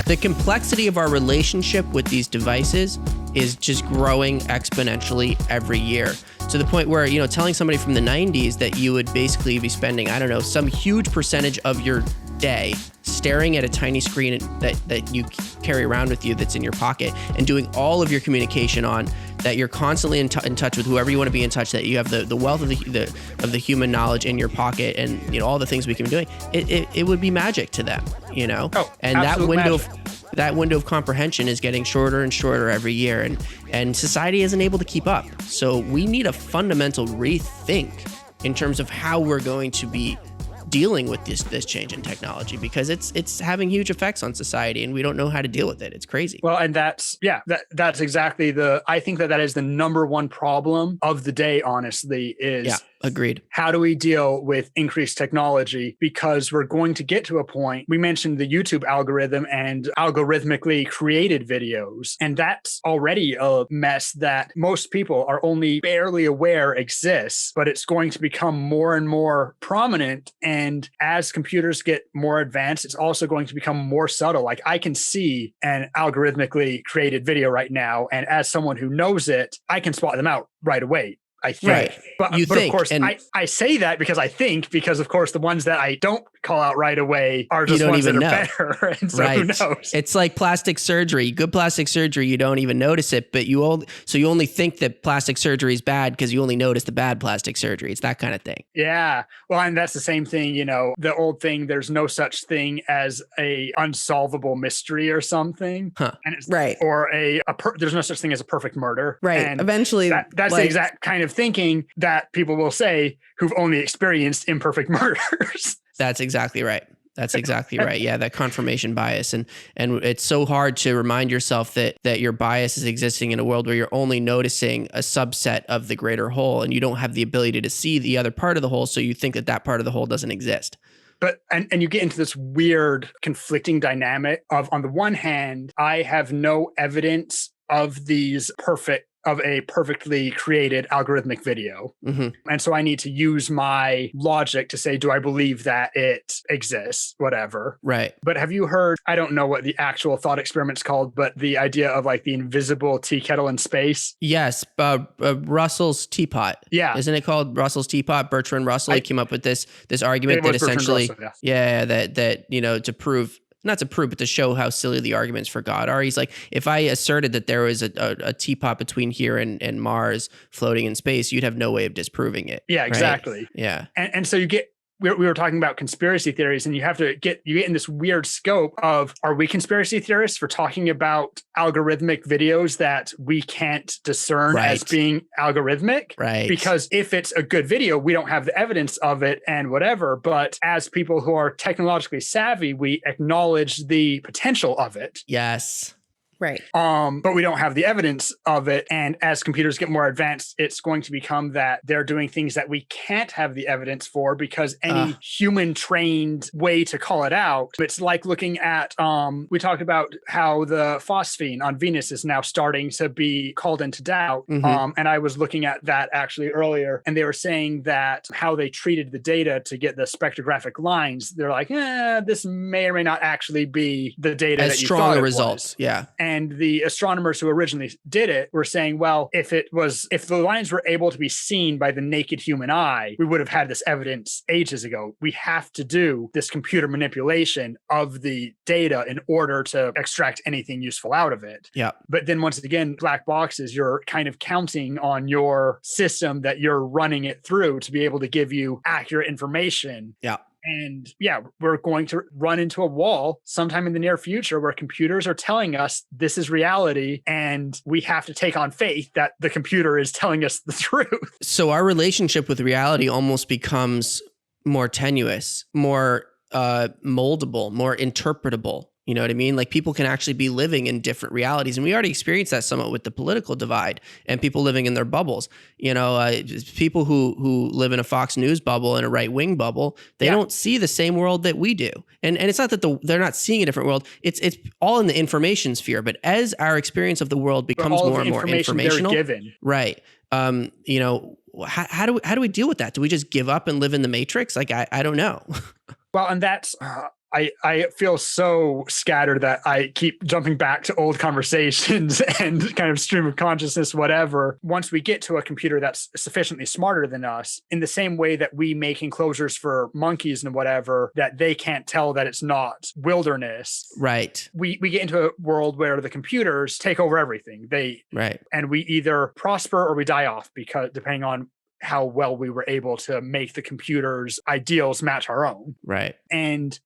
The complexity of our relationship with these devices is just growing exponentially every year, to the point where, telling somebody from the 90s that you would basically be spending, I don't know, some huge percentage of your day staring at a tiny screen that you carry around with you that's in your pocket, and doing all of your communication on that, you're constantly in touch with whoever you want to be in touch, that you have the wealth of the human knowledge in your pocket, and all the things we can be doing, it would be magic to them, and that window of comprehension is getting shorter and shorter every year, and society isn't able to keep up. So we need a fundamental rethink in terms of how we're going to be dealing with this change in technology, because it's having huge effects on society, and we don't know how to deal with it. It's crazy. Well, and that's exactly I think that is the number one problem of the day, honestly, is agreed. How do we deal with increased technology? Because we're going to get to a point, we mentioned the YouTube algorithm and algorithmically created videos, and that's already a mess that most people are only barely aware exists, but it's going to become more and more prominent. And as computers get more advanced, it's also going to become more subtle. Like, I can see an algorithmically created video right now, and as someone who knows it, I can spot them out right away, I think. Right. But of course, I say that because of course, the ones that I don't call out right away are just ones that are better. And so who knows? It's like plastic surgery. Good plastic surgery, you don't even notice it, but you only think that plastic surgery is bad because you only notice the bad plastic surgery. It's that kind of thing. Yeah. Well, and that's the same thing, the old thing, there's no such thing as a unsolvable mystery or something. Huh. And it's, right. Or there's no such thing as a perfect murder. Right. And eventually, that's the exact kind of thinking that people will say who've only experienced imperfect murders. That's exactly right. That's exactly right. Yeah, that confirmation bias. And it's so hard to remind yourself that your bias is existing in a world where you're only noticing a subset of the greater whole, and you don't have the ability to see the other part of the whole, so you think that part of the whole doesn't exist. But and you get into this weird conflicting dynamic of, on the one hand, I have no evidence of a perfectly created algorithmic video. Mm-hmm. And so I need to use my logic to say, do I believe that it exists? Whatever. Right. But have you heard, I don't know what the actual thought experiment's called, but the idea of like the invisible tea kettle in space? Yes. Russell's teapot. Yeah. Isn't it called Russell's teapot? Bertrand Russell, he came up with this argument that essentially, Russell, yeah. that to prove, not to prove, but to show how silly the arguments for God are. He's like, if I asserted that there was a teapot between here and Mars floating in space, you'd have no way of disproving it. Yeah, right? exactly. Yeah. And so we were talking about conspiracy theories, and you get in this weird scope of, are we conspiracy theorists for talking about algorithmic videos that we can't discern as being algorithmic? Right. Because if it's a good video, we don't have the evidence of it and whatever. But as people who are technologically savvy, we acknowledge the potential of it. Yes. Right. But we don't have the evidence of it. And as computers get more advanced, it's going to become that they're doing things that we can't have the evidence for, because any human trained way to call it out. It's like looking at, we talked about how the phosphine on Venus is now starting to be called into doubt. Mm-hmm. And I was looking at that actually earlier, and they were saying that how they treated the data to get the spectrographic lines, they're like, this may or may not actually be the data as that you strong thought a it result. was. Yeah. And the astronomers who originally did it were saying, well, if the lines were able to be seen by the naked human eye, we would have had this evidence ages ago. We have to do this computer manipulation of the data in order to extract anything useful out of it. Yeah. But then once again, black boxes, you're kind of counting on your system that you're running it through to be able to give you accurate information. Yeah. And yeah, we're going to run into a wall sometime in the near future where computers are telling us this is reality, and we have to take on faith that the computer is telling us the truth. So our relationship with reality almost becomes more tenuous, more moldable, more interpretable. You know what I mean? Like, people can actually be living in different realities. And we already experienced that somewhat with the political divide and people living in their bubbles. People who live in a Fox News bubble and a right-wing bubble, they don't see the same world that we do. And it's not that they're not seeing a different world. It's all in the information sphere. But as our experience of the world becomes more and more informational, they're given. right? how do we deal with that? Do we just give up and live in the Matrix? Like, I don't know. Well, and that's I feel so scattered that I keep jumping back to old conversations and kind of stream of consciousness, whatever. Once we get to a computer that's sufficiently smarter than us, in the same way that we make enclosures for monkeys and whatever, that they can't tell that it's not wilderness. Right. We get into a world where the computers take over everything. And we either prosper or we die off, because depending on how well we were able to make the computer's ideals match our own. Right. And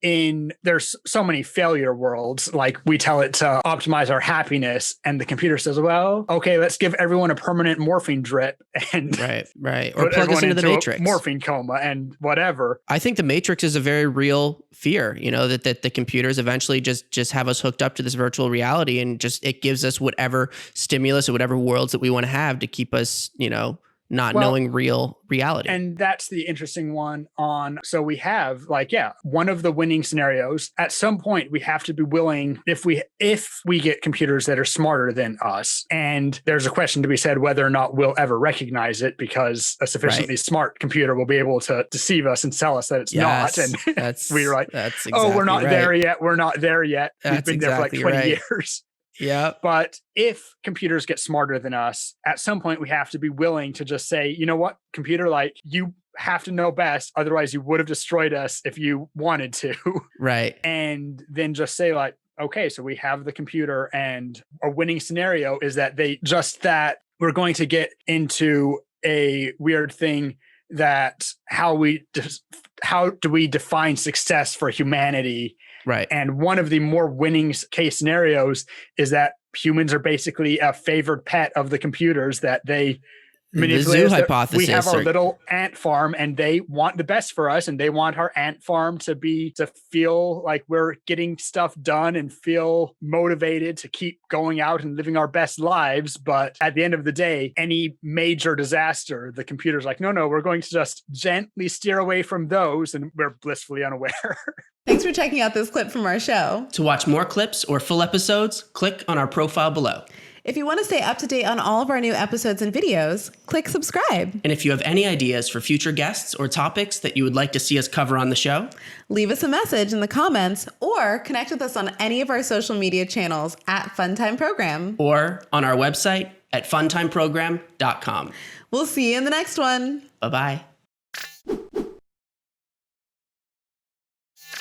there's so many failure worlds, like we tell it to optimize our happiness, and the computer says, well, okay, let's give everyone a permanent morphine drip and right. Or plug us into the Matrix. Morphine coma and whatever. I think the Matrix is a very real fear, that the computers eventually just have us hooked up to this virtual reality, and just it gives us whatever stimulus or whatever worlds that we want to have to keep us, not knowing real reality. And that's the interesting one so we have one of the winning scenarios. At some point, we have to be willing, if we get computers that are smarter than us, and there's a question to be said whether or not we'll ever recognize it, because a sufficiently smart computer will be able to deceive us and sell us that it's not. And we're like, that's exactly we're not there yet. We're not there yet. We've been there for like 20 years. Yeah. But if computers get smarter than us, at some point we have to be willing to just say, you know what, computer, you have to know best. Otherwise you would have destroyed us if you wanted to. Right. And then just say okay, so we have the computer, and a winning scenario is that we're going to get into a weird thing that how do we define success for humanity? Right. And one of the more winning case scenarios is that humans are basically a favored pet of the computers, that they manipulate. The zoo hypothesis. We have our little ant farm, and they want the best for us, and they want our ant farm to feel like we're getting stuff done and feel motivated to keep going out and living our best lives. But at the end of the day, any major disaster, the computer's like, no, we're going to just gently steer away from those, and we're blissfully unaware. Thanks for checking out this clip from our show. To watch more clips or full episodes, click on our profile below. If you want to stay up to date on all of our new episodes and videos, click subscribe. And if you have any ideas for future guests or topics that you would like to see us cover on the show, leave us a message in the comments or connect with us on any of our social media channels at Funtime Program. Or on our website at funtimeprogram.com. We'll see you in the next one. Bye-bye.